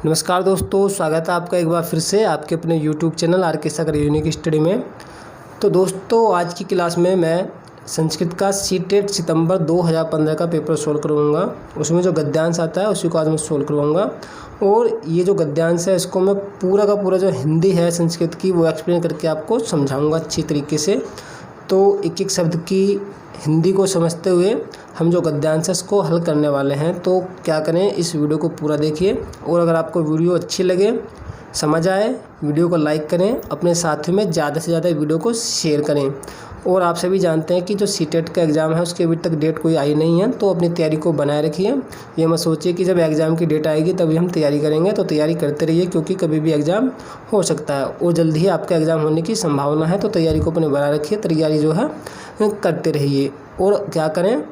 नमस्कार दोस्तों, स्वागत है आपका एक बार फिर से आपके अपने YouTube चैनल आर के सागर यूनिक स्टडी में। तो दोस्तों, आज की क्लास में मैं संस्कृत का सीटेट सितंबर 2015 का पेपर सोल्व करवाऊँगा। उसमें जो गद्यांश आता है उसी को आज मैं सोल्व करवाऊँगा। और ये जो गद्यांश है इसको मैं पूरा का पूरा जो हिंदी है संस्कृत की वो एक्सप्लेन करके आपको समझाऊँगा अच्छी तरीके से। तो एक एक शब्द की हिंदी को समझते हुए हम जो गद्यांश है इसको हल करने वाले हैं। तो क्या करें, इस वीडियो को पूरा देखिए और अगर आपको वीडियो अच्छी लगे, समझ आए, वीडियो को लाइक करें, अपने साथियों में ज़्यादा से ज़्यादा वीडियो को शेयर करें। और आप सभी जानते हैं कि जो सीटेट का एग्ज़ाम है उसके अभी तक डेट कोई आई नहीं है, तो अपनी तैयारी को बनाए रखिए। ये मत सोचिए कि जब एग्ज़ाम की डेट आएगी तभी हम तैयारी करेंगे, तो तैयारी करते रहिए क्योंकि कभी भी एग्ज़ाम हो सकता है और जल्दी ही आपका एग्ज़ाम होने की संभावना है। तो तैयारी को अपने बनाए रखिए, तैयारी जो है करते रहिए। और क्या करें,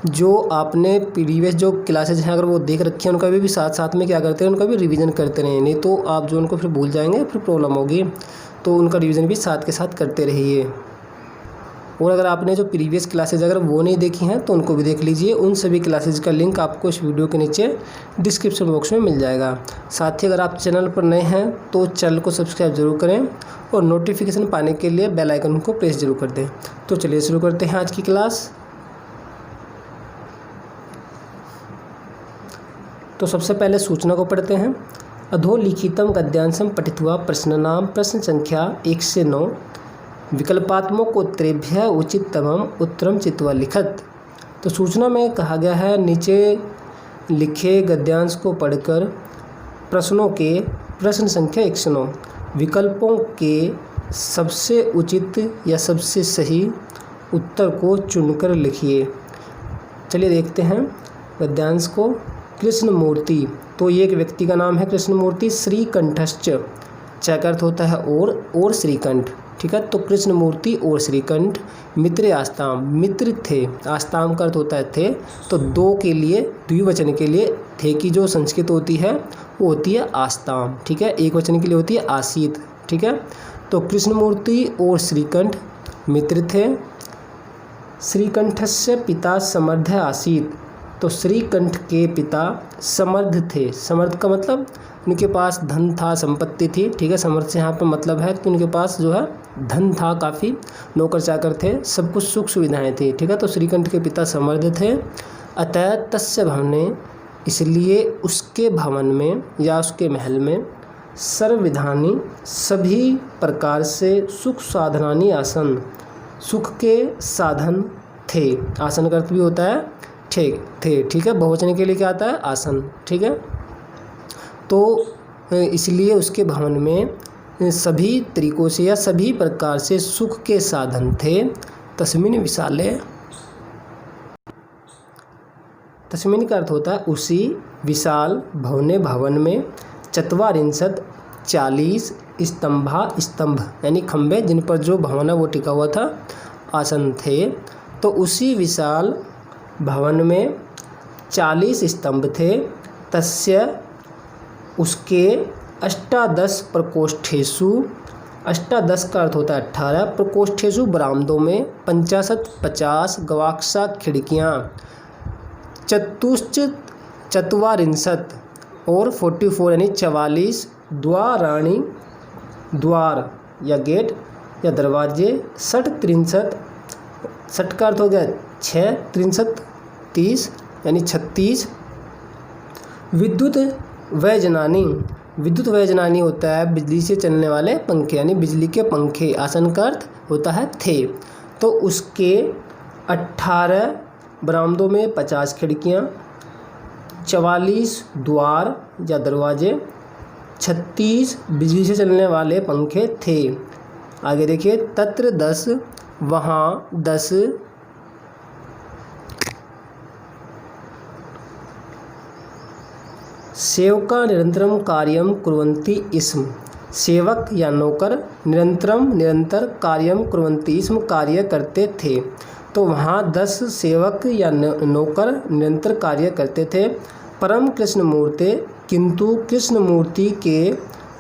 जो आपने प्रीवियस जो क्लासेज हैं अगर वो देख रखी हैं उनका भी साथ साथ में क्या करते हैं, उनका भी रिवीजन करते रहें, नहीं तो आप जो उनको फिर भूल जाएंगे, फिर प्रॉब्लम होगी। तो उनका रिवीजन भी साथ के साथ करते रहिए। और अगर आपने जो प्रीवियस क्लासेज अगर वो नहीं देखी हैं तो उनको भी देख लीजिए। उन सभी क्लासेज का लिंक आपको इस वीडियो के नीचे डिस्क्रिप्शन बॉक्स में मिल जाएगा। साथ ही अगर आप चैनल पर नए हैं तो चैनल को सब्सक्राइब जरूर करें और नोटिफिकेशन पाने के लिए बेल आइकन को प्रेस जरूर कर दें। तो चलिए शुरू करते हैं आज की क्लास। तो सबसे पहले सूचना को पढ़ते हैं। अधोलिखितम गद्यांशम पठित्वा प्रश्नानाम प्रश्न संख्या 1 से 9 विकल्पात्मक उत्तरेभ्यः उचिततमम् उत्तरम चित्वा लिखत। तो सूचना में कहा गया है नीचे लिखे गद्यांश को पढ़कर प्रश्नों के प्रश्न संख्या 1 से 9 विकल्पों के सबसे उचित या सबसे सही उत्तर को चुनकर लिखिए। चलिए देखते हैं गद्यांश को। कृष्णमूर्ति, तो ये एक व्यक्ति का नाम है कृष्णमूर्ति। श्रीकंठश्च, च का अर्थ होता है और श्रीकंठ, ठीक है। तो कृष्णमूर्ति और श्रीकंठ। मित्र आस्ताम, मित्र थे, आस्ताम का अर्थ होता है थे। तो दो के लिए द्विवचन के लिए थे की जो संस्कृत होती है वो होती है आस्ताम, ठीक है। एक वचन के लिए होती है आसीत, ठीक है। तो कृष्णमूर्ति और श्रीकंठ मित्र थे। श्रीकंठस्य पिता समर्थ आसीत, तो श्रीकंठ के पिता समर्थ थे। समर्थ का मतलब उनके पास धन था, संपत्ति थी, ठीक है। समर्थ से यहाँ पर मतलब है कि उनके पास जो है धन था, काफ़ी नौकर चाकर थे, सब कुछ सुख सुविधाएं थी, ठीक है। तो श्रीकंठ के पिता समर्थ थे। अतः तस्य भवने, इसलिए उसके भवन में या उसके महल में सर्वविधानी, सभी प्रकार से सुख साधनानी आसन, सुख के साधन थे। आसन का अर्थ भी होता है थे, ठीक है। बहुवचन के लिए क्या आता है, आसन, ठीक है। तो इसलिए उसके भवन में सभी तरीकों से या सभी प्रकार से सुख के साधन थे। तस्मिन विशाले, तस्मिन का अर्थ होता है उसी, विशाल, भवने भवन में, चत्वारिंशत 40 स्तंभा, स्तंभ यानी खंभे जिन पर जो भवन है वो टिका हुआ था, आसन थे। तो उसी विशाल भवन में 40 स्तंभ थे। तस्य, उसके, अष्टादश प्रकोष्ठेषु, अष्टादश का अर्थ होता है 18, प्रकोष्ठेषु बरामदों में, 50 गवाक्षा खिड़कियाँ, चतुश्च चत्वारिंशत और 44 यानी 44 द्वाराणी, द्वार या गेट या दरवाजे, 60 60 का अर्थ हो गया 6, 63 30 यानी 36 विद्युत वैजनानी, विद्युत वैजनानी होता है बिजली से चलने वाले पंखे यानी बिजली के पंखे। आसन का अर्थ होता है थे। तो उसके 18 बरामदों में 50 खिड़कियाँ, 44 द्वार या दरवाजे, 36 बिजली से चलने वाले पंखे थे। आगे देखिए, तत्र 10, वहाँ 10, सेवका निरंतरम कार्यम कुर्वन्ति स्म, सेवक या नौकर निरंतर कार्यम कुर्वन्ति स्म, कार्य करते थे। तो वहाँ 10 सेवक या नौकर निरंतर कार्य करते थे। परम कृष्णमूर्ति, किंतु कृष्णमूर्ति के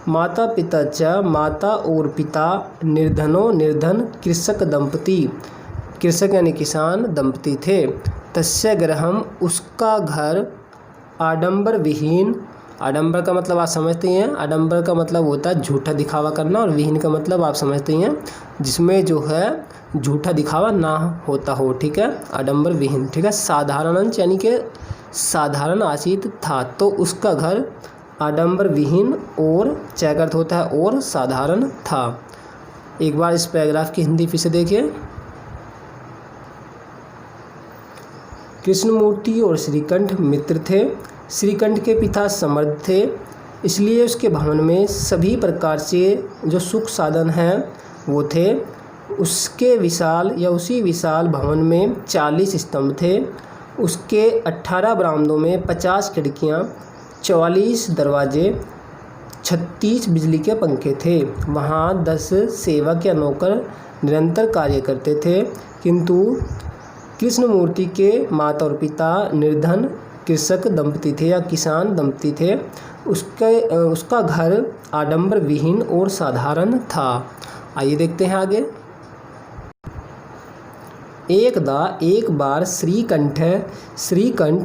माता पिता च, माता और पिता, निर्धनो निर्धन, कृषक दंपति, कृषक यानी किसान दंपति थे। तस्य गृहम, उसका घर, आडंबर विहीन, आडंबर का मतलब आप समझते ही हैं, आडंबर का मतलब होता है झूठा दिखावा करना, और विहीन का मतलब आप समझते ही हैं जिसमें जो है झूठा दिखावा ना होता हो, ठीक है, आडंबर विहीन, ठीक है। साधारण अंश यानी कि साधारण आशित था, तो उसका घर आडंबर विहीन और च का अर्थ होता है और साधारण था। एक बार इस पैराग्राफ की हिंदी फिर से देखिए। कृष्णमूर्ति और श्रीकंठ मित्र थे। श्रीकंठ के पिता समर्थ थे, इसलिए उसके भवन में सभी प्रकार से जो सुख साधन हैं वो थे। उसके विशाल या उसी विशाल भवन में 40 स्तंभ थे। उसके 18 बरामदों में 50 खिड़कियाँ, 44 दरवाजे, 36 बिजली के पंखे थे। वहाँ 10 सेवक या नौकर निरंतर कार्य करते थे, किंतु कृष्णमूर्ति के माता और पिता निर्धन कृषक दंपति थे या किसान दंपति थे। उसका घर आडंबर विहीन और साधारण था। आइए देखते हैं आगे। एक बार श्रीकंठ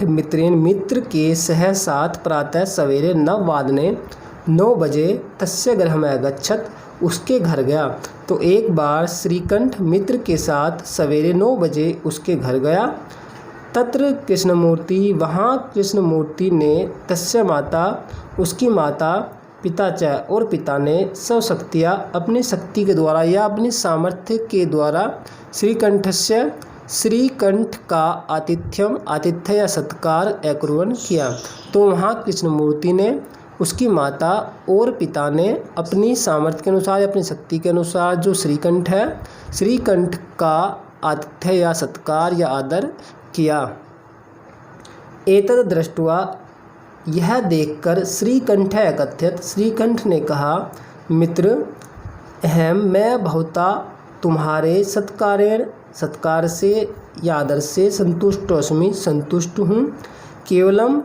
मित्रेण मित्र के सह साथ प्रातः सवेरे 9 बजे तस्य गृहम् अगच्छत्, उसके घर गया। तो एक बार श्रीकंठ मित्र के साथ सवेरे 9 बजे उसके घर गया। तत्र कृष्णमूर्ति, वहाँ कृष्णमूर्ति ने तस्य माता, उसकी माता, पिता च और पिता ने स्वशक्तिया अपनी शक्ति के द्वारा या अपनी सामर्थ्य के द्वारा श्रीकंठ का आतिथ्य या सत्कार अकुर्वन् किया। तो वहाँ कृष्णमूर्ति ने, उसकी माता और पिता ने अपनी सामर्थ्य के अनुसार या अपनी शक्ति के अनुसार जो श्रीकंठ है, श्रीकंठ का आतिथ्य या सत्कार या आदर किया। एतद् दृष्ट्वा, यह देखकर श्रीकंठ अकथयत्, श्रीकंठ ने कहा, मित्र अहम, मैं बहुता तुम्हारे सत्कार से या आदर से संतुष्टोऽस्मि, संतुष्ट हूँ। केवलम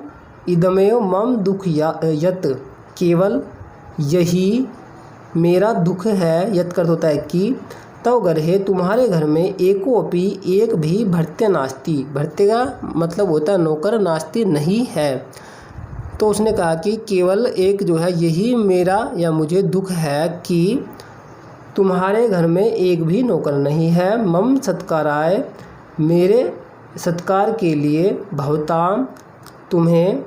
इदमेव मम दुख यत्, केवल यही मेरा दुख है। यत् का अर्थ होता है कि, तव गर्हे, तुम्हारे घर में एकोपि एक भी भृत्य नास्ति, भृत्य का मतलब होता है नौकर, नास्ति नहीं है। तो उसने कहा कि केवल एक जो है यही मेरा या मुझे दुख है कि तुम्हारे घर में एक भी नौकर नहीं है। मम सत्काराय, मेरे सत्कार के लिए, भवताम, तुम्हें,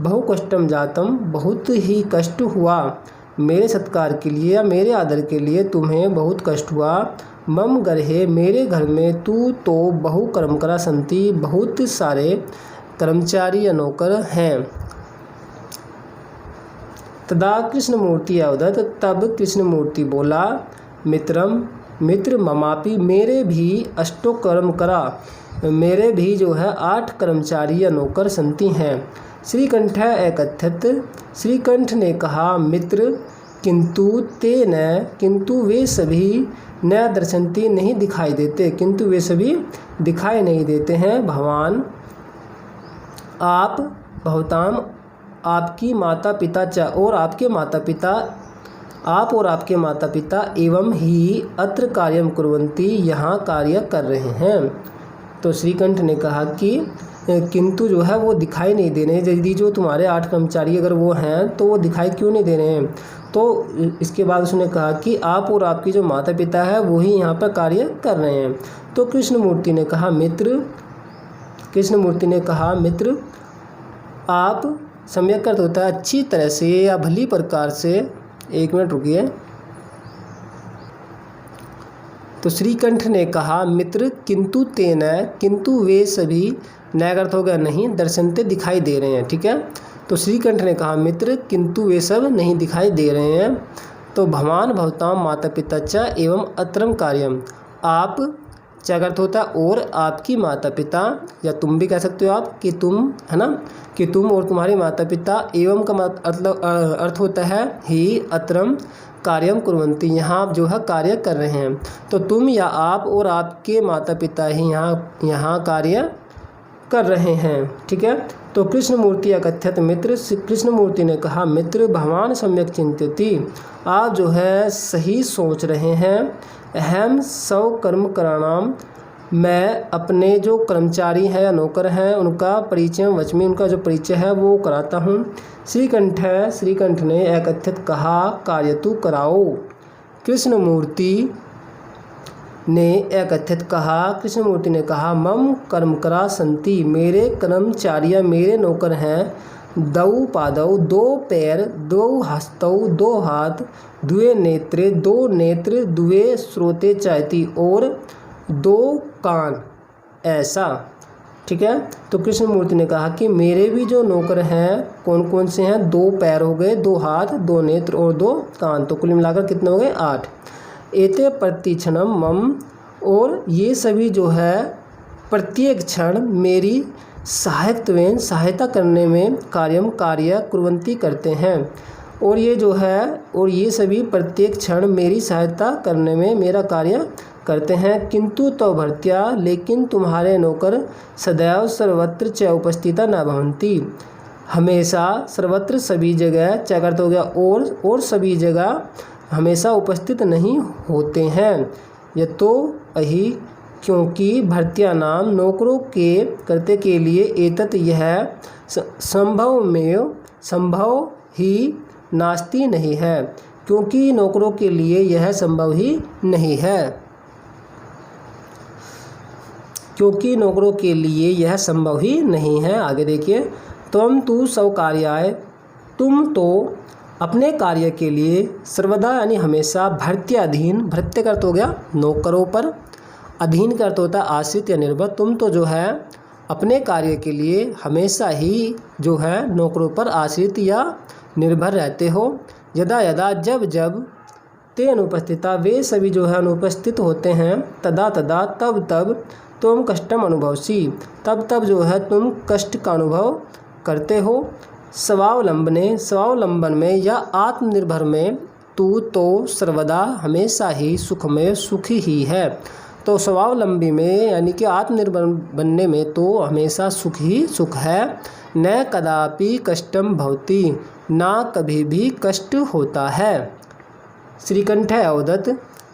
बहु कष्टम जातम, बहुत ही कष्ट हुआ। मेरे सत्कार के लिए या मेरे आदर के लिए तुम्हें बहुत कष्ट हुआ। मम गर्हे, मेरे घर में, तू तो बहु कर्मकरा संति, बहुत सारे कर्मचारी या नौकर हैं। तदा कृष्णमूर्ति अवदत्, तब कृष्णमूर्ति बोला, मित्र ममापि, मेरे भी अष्टो कर्मकरा, मेरे भी जो है 8 कर्मचारी या नौकर संति हैं। श्रीकंठ अकथयत्, श्रीकंठ ने कहा, मित्र किंतु ते न, किंतु वे सभी, न दर्शन्ति, नहीं दिखाई देते, किंतु वे सभी दिखाई नहीं देते हैं। भगवान, आप, भवताम, आपकी माता पिता च, और आपके माता पिता, आप और आपके माता पिता, एवं ही अत्र कार्यम कुर्वन्ति, यहाँ कार्य कर रहे हैं। तो श्रीकंठ ने कहा कि किंतु जो है वो दिखाई नहीं दे रहे हैं। यदि जो तुम्हारे 8 कर्मचारी अगर वो हैं तो वो दिखाई क्यों नहीं दे रहे हैं। तो इसके बाद उसने कहा कि आप और आपकी जो माता पिता है वही यहाँ पर कार्य कर रहे हैं। तो कृष्णमूर्ति ने कहा, मित्र आप, सम्यक अर्थ होता है अच्छी तरह से या भली प्रकार से। 1 मिनट रुकिए। तो श्रीकंठ ने कहा, मित्र किंतु तेन, किंतु वे सभी, न अर्थ हो गया नहीं, दर्शनते दिखाई दे रहे हैं, ठीक है। तो श्रीकंठ ने कहा, मित्र किंतु वे सब नहीं दिखाई दे रहे हैं। तो भवान भवताम माता पिता च एवं अत्रम कार्यम, आप, च अर्थ होता है और आपकी माता पिता, या तुम भी कह सकते हो आप कि तुम, है ना, कि तुम और तुम्हारे माता पिता, एवं का मतलब अर्थ होता है ही, अत्रम कार्यम कुर्वन्ति, यहाँ जो है कार्य कर रहे हैं। तो तुम या आप और आपके माता पिता ही यहाँ कार्य कर रहे हैं, ठीक है। तो कृष्णमूर्ति अकथयत्, मित्र, कृष्णमूर्ति ने कहा, मित्र भगवान सम्यक चिंतयति, आप जो है सही सोच रहे हैं। अहम सौ कर्म कराणाम, मैं अपने जो कर्मचारी हैं या नौकर हैं उनका परिचय वचमी उनका जो परिचय है वो कराता हूँ। श्रीकंठ ने एकत्रित कहा, कार्यतु कराओ। कृष्णमूर्ति ने कहा, मम कर्मकरा संति, मेरे कर्मचारी मेरे नौकर हैं। दौ पादौ, दो पैर, दो हस्तौ, दो हाथ, द्वे नेत्रे, दो नेत्र, द्वे श्रोते चाहती, और दो कान, ऐसा। ठीक है, तो कृष्णमूर्ति ने कहा कि मेरे भी जो नौकर हैं कौन कौन से हैं, दो पैर हो गए, दो हाथ, दो नेत्र और दो कान, तो कुल मिलाकर कितने हो गए, 8। एते प्रतिक्षणम मम, और ये सभी जो है प्रत्येक क्षण मेरी सहायता करने में कार्य कुर्वन्ति करते हैं। और ये सभी प्रत्येक क्षण मेरी सहायता करने में मेरा कार्य करते हैं। किंतु तो भर्त्या, लेकिन तुम्हारे नौकर सदैव सर्वत्र च उपस्थिता न भवन्ति, हमेशा सर्वत्र सभी जगह, क्या करते हो गया, और सभी जगह हमेशा उपस्थित नहीं होते हैं। यह तो अहि, क्योंकि भर्त्या नाम नौकरों के करते के लिए एतत् यह संभव ही नास्ति नहीं है, क्योंकि नौकरों के लिए यह संभव ही नहीं है, क्योंकि नौकरों के लिए यह संभव ही नहीं है। आगे देखिए, त्वं तु स्वकार्याय, तुम तो अपने कार्य के लिए सर्वदा यानी हमेशा भर्त्याधीन, भृत्य का अर्थ हो गया नौकरों पर, अधीन का अर्थ होता है आश्रित या निर्भर। तुम तो जो है अपने कार्य के लिए हमेशा ही जो है नौकरों पर आश्रित या निर्भर रहते हो। यदा यदा, जब जब, ते अनुपस्थिता, वे सभी जो है अनुपस्थित होते हैं। तदा तदा, तब तब, तुम कष्टम अनुभवसी, तब तब जो है तुम कष्ट का अनुभव करते हो। स्वावलंबन में या आत्मनिर्भर में, तू तो सर्वदा हमेशा ही सुखी ही है। तो स्वावलंबी में यानी कि आत्मनिर्भर बनने में तो हमेशा सुख ही सुख है। न कदापि कष्टम भवति, ना कभी भी कष्ट होता है। श्रीकंठ अवदत्,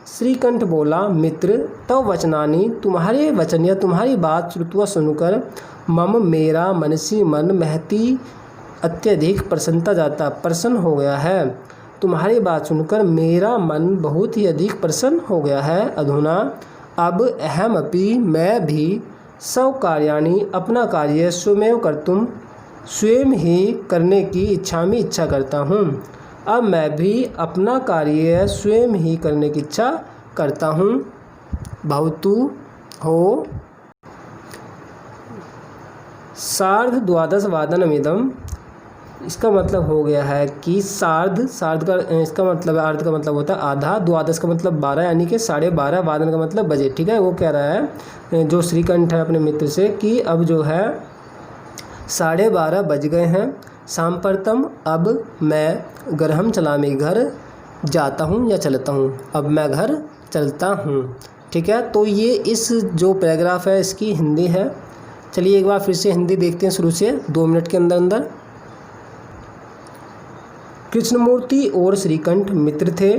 श्रीकंठ बोला, मित्र, तव वचनानि, तुम्हारे वचन या तुम्हारी बात श्रुत्वा सुनकर, मम मेरा मनसी मन महती अत्यधिक प्रसन्नता जाता, प्रसन्न हो गया है। तुम्हारी बात सुनकर मेरा मन बहुत ही अधिक प्रसन्न हो गया है। अधुना अब अहमपि, मैं भी, सब कार्याणि, अपना कार्य स्वयं कर्तुम, स्वयं ही करने की इच्छा करता हूँ। अब मैं भी अपना कार्य स्वयं ही करने की इच्छा करता हूँ। भवतु हो 12:30 इसका मतलब हो गया है कि सार्ध का इसका मतलब है, अर्ध का मतलब होता है आधा, 12 का मतलब 12 यानी कि 12:30, वादन का मतलब बजे। ठीक है, वो कह रहा है जो श्रीकंठ है अपने मित्र से कि अब जो है 12:30 बज गए हैं। सांप्रतम, अब मैं गृहं चलामि, घर जाता हूँ या चलता हूँ, अब मैं घर चलता हूँ। ठीक है, तो ये इस जो पैराग्राफ है इसकी हिंदी है। चलिए एक बार फिर से हिंदी देखते हैं शुरू से 2 मिनट के अंदर। कृष्णमूर्ति और श्रीकंठ मित्र थे।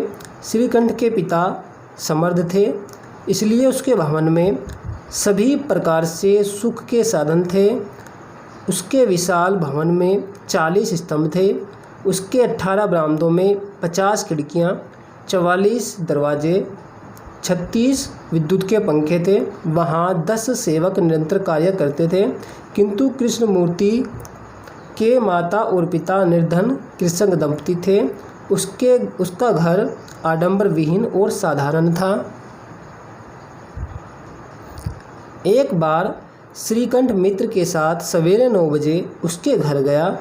श्रीकंठ के पिता समर्थ थे, इसलिए उसके भवन में सभी प्रकार से सुख के साधन थे। उसके विशाल भवन में 40 स्तंभ थे। उसके 18 बरामदों में 50 खिड़कियाँ, 44 दरवाजे, 36 विद्युत के पंखे थे। वहाँ 10 सेवक निरंतर कार्य करते थे। किंतु कृष्णमूर्ति के माता और पिता निर्धन कृषक दंपति थे। उसका घर आडंबर विहीन और साधारण था। एक बार श्रीकंठ मित्र के साथ सवेरे 9 बजे उसके घर गया।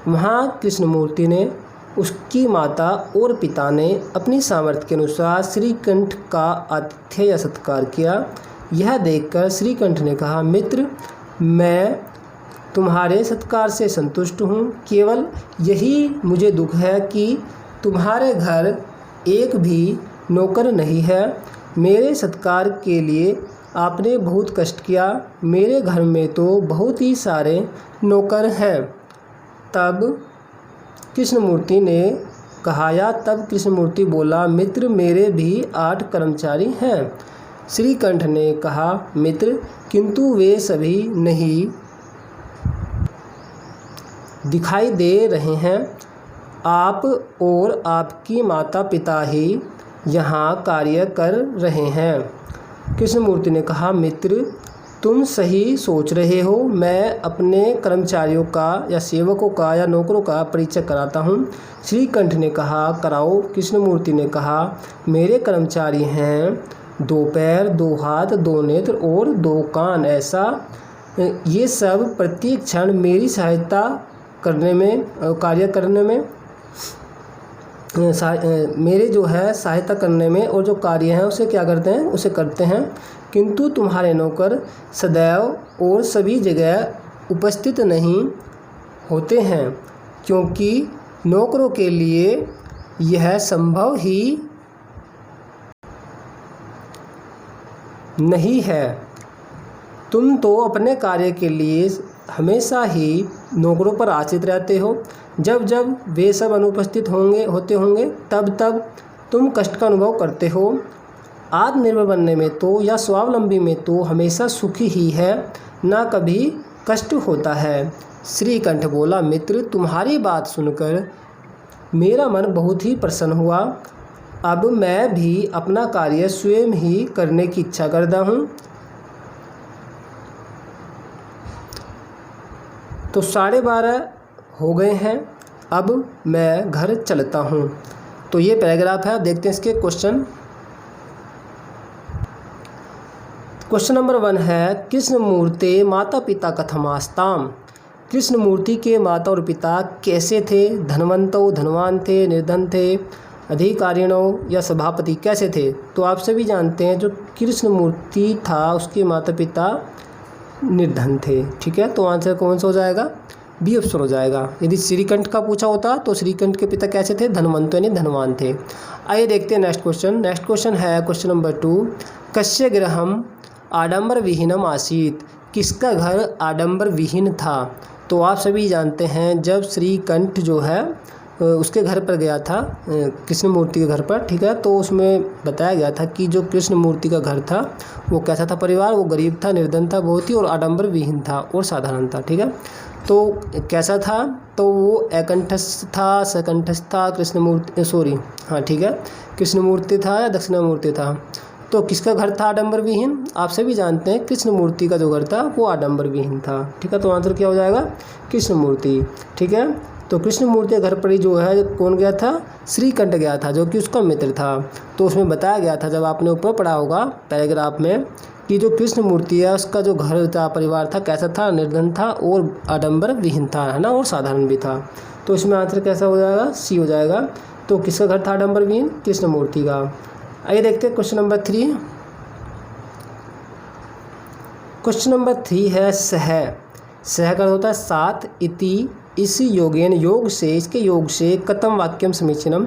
वहाँ कृष्णमूर्ति ने, उसकी माता और पिता ने अपनी सामर्थ्य के अनुसार श्रीकंठ का आतिथ्य या सत्कार किया। यह देखकर श्रीकंठ ने कहा, मित्र, मैं तुम्हारे सत्कार से संतुष्ट हूँ। केवल यही मुझे दुख है कि तुम्हारे घर एक भी नौकर नहीं है। मेरे सत्कार के लिए आपने बहुत कष्ट किया। मेरे घर में तो बहुत ही सारे नौकर हैं। तब कृष्णमूर्ति ने कहा, तब कृष्णमूर्ति बोला, मित्र, मेरे भी 8 कर्मचारी हैं। श्रीकंठ ने कहा, मित्र, किंतु वे सभी नहीं दिखाई दे रहे हैं। आप और आपकी माता पिता ही यहाँ कार्य कर रहे हैं। कृष्णमूर्ति ने कहा, मित्र, तुम सही सोच रहे हो। मैं अपने कर्मचारियों का या सेवकों का या नौकरों का परिचय कराता हूँ। श्रीकंठ ने कहा, कराओ। कृष्णमूर्ति ने कहा, मेरे कर्मचारी हैं 2 पैर, 2 हाथ, 2 नेत्र और 2 कान। ऐसा ये सब प्रत्येक क्षण मेरी सहायता करने में, कार्य करने में, मेरे जो है सहायता करने में और जो कार्य हैं उसे क्या करते हैं, उसे करते हैं। किंतु तुम्हारे नौकर सदैव और सभी जगह उपस्थित नहीं होते हैं, क्योंकि नौकरों के लिए यह संभव ही नहीं है। तुम तो अपने कार्य के लिए हमेशा ही नौकरों पर आश्रित रहते हो। जब जब वे सब अनुपस्थित होते होंगे तब तब तुम कष्ट का अनुभव करते हो। आत्मनिर्भर बनने में तो या स्वावलंबी में तो हमेशा सुखी ही है, ना कभी कष्ट होता है। श्रीकंठ बोला, मित्र, तुम्हारी बात सुनकर मेरा मन बहुत ही प्रसन्न हुआ। अब मैं भी अपना कार्य स्वयं ही करने की इच्छा करता हूँ। तो 12:30 हो गए हैं, अब मैं घर चलता हूँ। तो ये पैराग्राफ है। देखते हैं इसके क्वेश्चन। क्वेश्चन नंबर 1 है, कृष्णमूर्ते माता पिता कथमास्ताम। कृष्णमूर्ति के माता और पिता कैसे थे? धनवंतो, धनवान थे, निर्धन थे, अधिकारिणों या सभापति, कैसे थे? तो आप सभी जानते हैं जो कृष्णमूर्ति था उसके माता पिता निर्धन थे। ठीक है, तो आंसर कौन सा हो जाएगा? बी ऑप्शन हो जाएगा। यदि श्रीकंठ का पूछा होता तो श्रीकंठ के पिता कैसे थे? धनवंत यानी धनवान थे। आइए देखते हैं नेक्स्ट क्वेश्चन। नेक्स्ट क्वेश्चन है क्वेश्चन नंबर 2, कस्य गृहम आडंबर विहीनम आसीत। किसका घर आडंबर विहीन था? तो आप सभी जानते हैं जब श्रीकंठ जो है उसके घर पर गया था, कृष्णमूर्ति के घर पर, ठीक है, तो उसमें बताया गया था कि जो कृष्णमूर्ति का घर था वो कैसा था परिवार? वो गरीब था, निर्धन था बहुत ही, और आडंबर विहीन था और साधारण था। ठीक है, तो कैसा था? तो वो एकंठस्थ था, सकंठस्थ था, ठीक है, कृष्णमूर्ति था या दक्षिणामूर्ति था? तो किसका घर था आडंबर विहीन? आप सभी जानते हैं कृष्णमूर्ति का जो घर था वो आडंबर विहीन था। ठीक है, तो आंसर क्या हो जाएगा? कृष्णमूर्ति। ठीक है, तो कृष्णमूर्ति के घर पर ही जो है कौन गया था? श्रीकंठ गया था, जो कि उसका मित्र था। तो उसमें बताया गया था, जब आपने ऊपर पढ़ा होगा पैराग्राफ में, कि जो कृष्णमूर्ति है उसका जो घर था, परिवार था, कैसा था? निर्धन था और आडंबर विहीन था, है ना, और साधारण भी था। तो इसमें आंसर कैसा हो जाएगा? सी हो जाएगा। तो किसका घर था आडंबर विहीन? कृष्णमूर्ति का। आइए देखते हैं क्वेश्चन नंबर 3। क्वेश्चन नंबर 3 है सह। सह का होता है साथ। इति, इस योगेन, योग से, इसके योग से, कथम वाक्यम समीचीनम,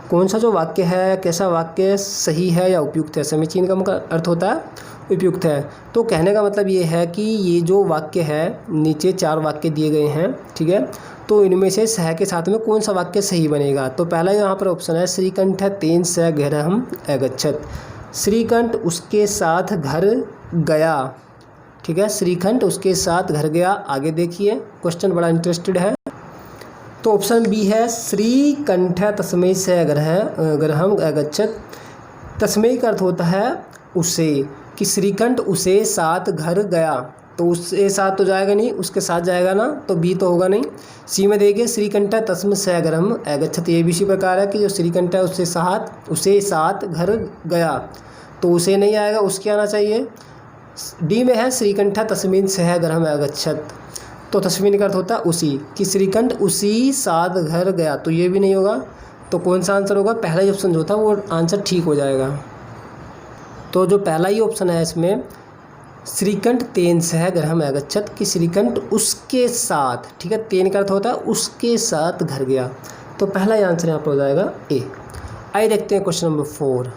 कौन सा जो वाक्य है, कैसा वाक्य सही है या उपयुक्त है? समीचीन का अर्थ होता है उपयुक्त है। तो कहने का मतलब ये है कि ये जो वाक्य है, नीचे 4 वाक्य दिए गए हैं, ठीक है, तो इनमें से सह के साथ में कौन सा वाक्य सही बनेगा? तो पहला यहाँ पर ऑप्शन है श्रीकंठ तेन स गृहम अगच्छत। श्रीकंठ उसके साथ घर गया। ठीक है, श्रीकंठ उसके साथ घर गया। आगे देखिए, क्वेश्चन बड़ा इंटरेस्टेड है। तो ऑप्शन बी है श्रीकंठ तस्मै स गृहम अगच्छत। तस्मै का अर्थ होता है उसे, कि श्रीकंठ उसे साथ घर गया। तो उससे साथ तो जाएगा नहीं, उसके साथ जाएगा ना, तो बी तो होगा नहीं। सी में देखिए श्रीकंठ तस्मै स गृहम अगच्छत, ये भी इसी प्रकार है कि जो श्रीकंठ है उसे साथ घर गया, तो उसे नहीं आएगा, उसके आना चाहिए। डी में है श्रीकंठ तस्मिन् सह गृहम अगच्छत। तो तस्मिन् का अर्थ होता है उसी, कि श्रीकंठ उसी साथ घर गया, तो ये भी नहीं होगा। तो कौन सा आंसर होगा? पहला ही ऑप्शन जो था वो आंसर ठीक हो जाएगा। तो जो पहला ही ऑप्शन है इसमें, श्रीकंठ तेन सह गृहम अगच्छत, कि श्रीकंठ उसके साथ, ठीक है, तेन का अर्थ होता है उसके साथ घर गया, तो पहला ही आंसर यहाँ पर हो जाएगा ए। आइए देखते हैं क्वेश्चन नंबर 4।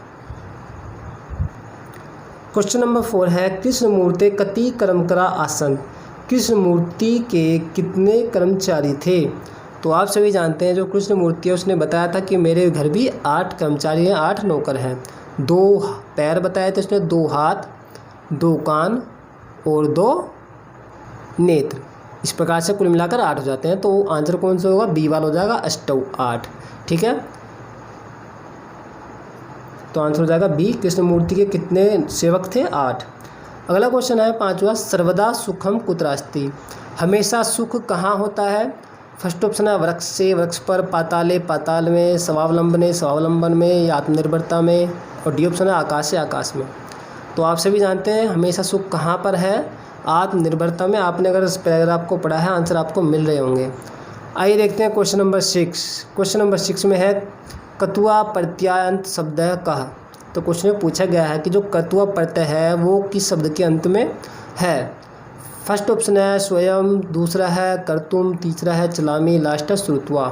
क्वेश्चन नंबर 4 है कृष्णमूर्ति कति कर्मकरा आसन। कृष्णमूर्ति के कितने कर्मचारी थे? तो आप सभी जानते हैं जो कृष्णमूर्ति है उसने बताया था कि मेरे घर भी 8 कर्मचारी हैं, 8 नौकर हैं। 2 पैर बताए थे उसने, 2 हाथ, 2 कान और 2 नेत्र। इस प्रकार से कुल मिलाकर 8 हो जाते हैं। तो आंसर कौन सा होगा? बी वाला हो जाएगा, अष्टौ 8। ठीक है, तो आंसर हो जाएगा बी। कृष्णमूर्ति के कितने सेवक थे? 8। अगला क्वेश्चन है 5वां, सर्वदा सुखम कुत्र अस्ति, हमेशा सुख कहाँ होता है? फर्स्ट ऑप्शन है वृक्ष से, वृक्ष पर, पाताले, पाताल में, स्वावलंबने, स्वावलंबन में, या आत्मनिर्भरता में, और डी ऑप्शन है आकाश से, आकाश में। तो आप सभी जानते हैं हमेशा सुख कहाँ पर है? आत्मनिर्भरता में। आपने अगर इस पैराग्राफ को पढ़ा है, आंसर आपको मिल रहे होंगे। आइए देखते हैं क्वेश्चन नंबर 6। क्वेश्चन नंबर 6 में है कत्वा प्रत्ययान्त शब्द कह। तो क्वेश्चन में पूछा गया है कि जो कत्वा प्रत्यय है वो किस शब्द के अंत में है? फर्स्ट ऑप्शन है स्वयं, दूसरा है कर्तुम, तीसरा है चलामी, लास्ट है श्रुत्वा।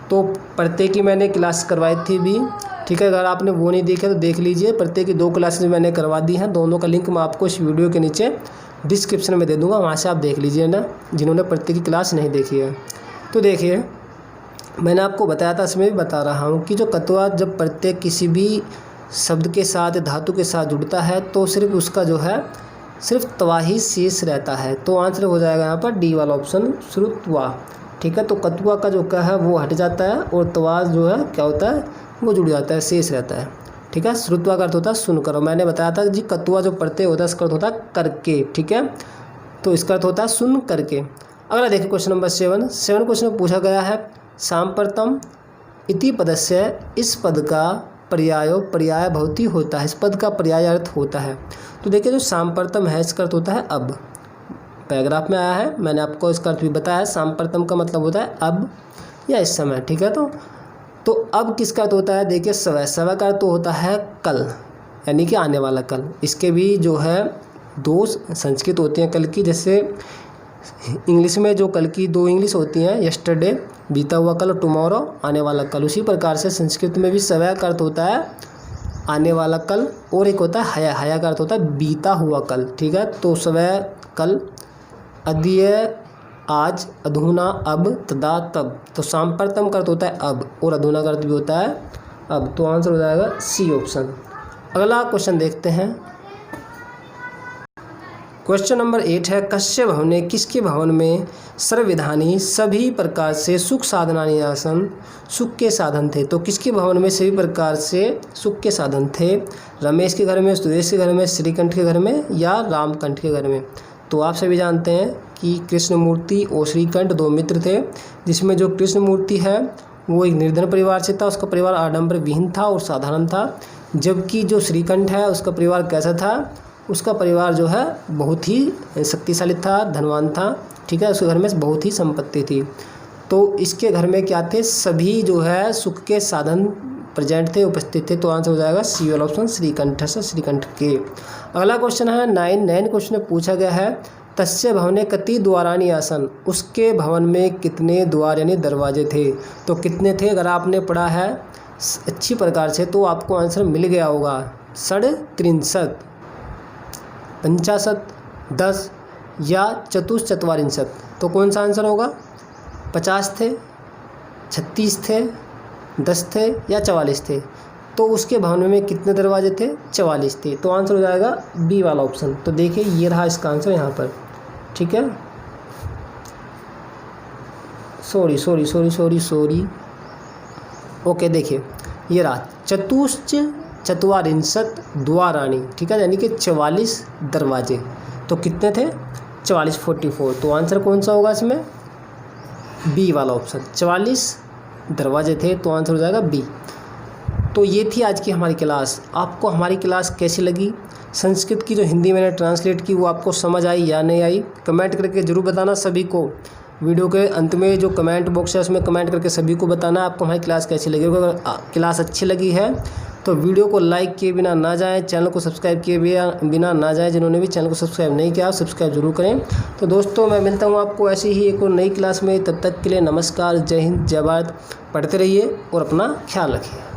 तो प्रत्यय की मैंने क्लास करवाई थी भी, ठीक है, अगर आपने वो नहीं देखा तो देख लीजिए। प्रत्यय की 2 क्लासेज मैंने करवा दी हैं, दोनों का लिंक मैं आपको इस वीडियो के नीचे डिस्क्रिप्शन में दे दूँगा, वहाँ से आप देख लीजिए ना, जिन्होंने प्रत्यय की क्लास नहीं देखी है। तो देखिए, मैंने आपको बताया था, इसमें भी बता रहा हूँ कि जो कत्वा जब प्रत्यय किसी भी शब्द के साथ, धातु के साथ जुड़ता है तो सिर्फ उसका जो है सिर्फ तवा ही शेष रहता है। तो आंसर हो जाएगा यहाँ पर डी वाला ऑप्शन, श्रुत्वा। ठीक है, तो कत्वा का जो क्या है वो हट जाता है और तवा जो है क्या होता है वो जुड़ जाता है, शेष रहता है। ठीक है, श्रुत्वा का अर्थ होता है सुन करो। मैंने बताया था जी कत्वा जो प्रत्यय होता है इसका अर्थ होता है करके। ठीक है, तो इसका अर्थ होता है सुन करके। अगला देखिए क्वेश्चन नंबर 7 क्वेश्चन में पूछा गया है सांप्रतम इति पदस्य, इस पद का पर्याय भवती होता है, इस पद का पर्याय अर्थ होता है। तो देखिए जो सांप्रतम है इसका अर्थ होता है अब, पैराग्राफ में आया है, मैंने आपको इसका अर्थ भी बताया। सांप्रतम का मतलब होता है अब या इस समय। ठीक है, तो अब किसका अर्थ होता है? देखिए समय का अर्थ तो होता है कल, यानी कि आने वाला कल। इसके भी जो है 2 संस्कृत होती हैं कल की, जैसे इंग्लिश में जो कल की 2 इंग्लिश होती हैं, यस्टरडे बीता हुआ कल, और टुमारो आने वाला कल। उसी प्रकार से संस्कृत में भी समय का अर्थ होता है आने वाला कल, और एक होता है हया का अर्थ होता है बीता हुआ कल। ठीक है, तो समय कल, अद्य आज, अधुना अब, तदा तब। तो सांप्रतम का अर्थ होता है अब और अधुना का अर्थ भी होता है अब। तो आंसर हो जाएगा सी ऑप्शन। अगला क्वेश्चन देखते हैं, क्वेश्चन नंबर 8 है कस्य भवने, किसके भवन में सर्वविधानी सभी प्रकार से सुख साधनानि आसन, सुख के साधन थे। तो किसके भवन में सभी प्रकार से सुख के साधन थे? रमेश के घर में, सुरेश के घर में, श्रीकंठ के घर में, या रामकंठ के घर में? तो आप सभी जानते हैं कि कृष्णमूर्ति और श्रीकंठ 2 मित्र थे, जिसमें जो कृष्णमूर्ति है वो एक निर्धन परिवार से था, उसका परिवार आडंबर विहीन था और साधारण था। जबकि जो श्रीकंठ है उसका परिवार कैसा था? उसका परिवार जो है बहुत ही शक्तिशाली था, धनवान था। ठीक है, उसके घर में बहुत ही संपत्ति थी। तो इसके घर में क्या थे? सभी जो है सुख के साधन प्रेजेंट थे, उपस्थित थे। तो आंसर हो जाएगा सी वाला ऑप्शन, श्रीकंठ से, श्रीकंठ के। अगला क्वेश्चन है 9 क्वेश्चन में पूछा गया है तस्य भवने कति द्वाराणि आसन, उसके भवन में कितने द्वार यानी दरवाजे थे। तो कितने थे? अगर आपने पढ़ा है अच्छी प्रकार से तो आपको आंसर मिल गया होगा। 63, 50, 10 या चतुश्चत्वारिंशत्। तो कौन सा आंसर होगा? 50 थे, 36 थे, 10 थे या 44 थे। तो उसके भवन में कितने दरवाजे थे? 44 थे। तो आंसर हो जाएगा बी वाला ऑप्शन। तो देखिए ये रहा इसका आंसर यहाँ पर। ठीक है, सॉरी ओके, देखिए ये रहा चतुश्चत्वारिंशत् द्वाराणि। ठीक है, यानी कि 44 दरवाजे। तो कितने थे? 44, 44। तो आंसर कौन सा होगा इसमें? बी वाला ऑप्शन, 44 दरवाजे थे। तो आंसर हो जाएगा बी। तो ये थी आज की हमारी क्लास। आपको हमारी क्लास कैसी लगी? संस्कृत की जो हिंदी मैंने ट्रांसलेट की वो आपको समझ आई या नहीं आई? कमेंट करके ज़रूर बताना सभी को। वीडियो के अंत में जो कमेंट बॉक्स है उसमें कमेंट करके सभी को बताना आपको हमारी क्लास कैसी लगी। अगर क्लास अच्छी लगी है तो वीडियो को लाइक किए बिना ना जाएं, चैनल को सब्सक्राइब किए बिना ना जाएं। जिन्होंने भी चैनल को सब्सक्राइब नहीं किया सब्सक्राइब जरूर करें। तो दोस्तों मैं मिलता हूँ आपको ऐसी ही एक और नई क्लास में। तब तक के लिए नमस्कार, जय हिंद, जय भारत। पढ़ते रहिए और अपना ख्याल रखिए।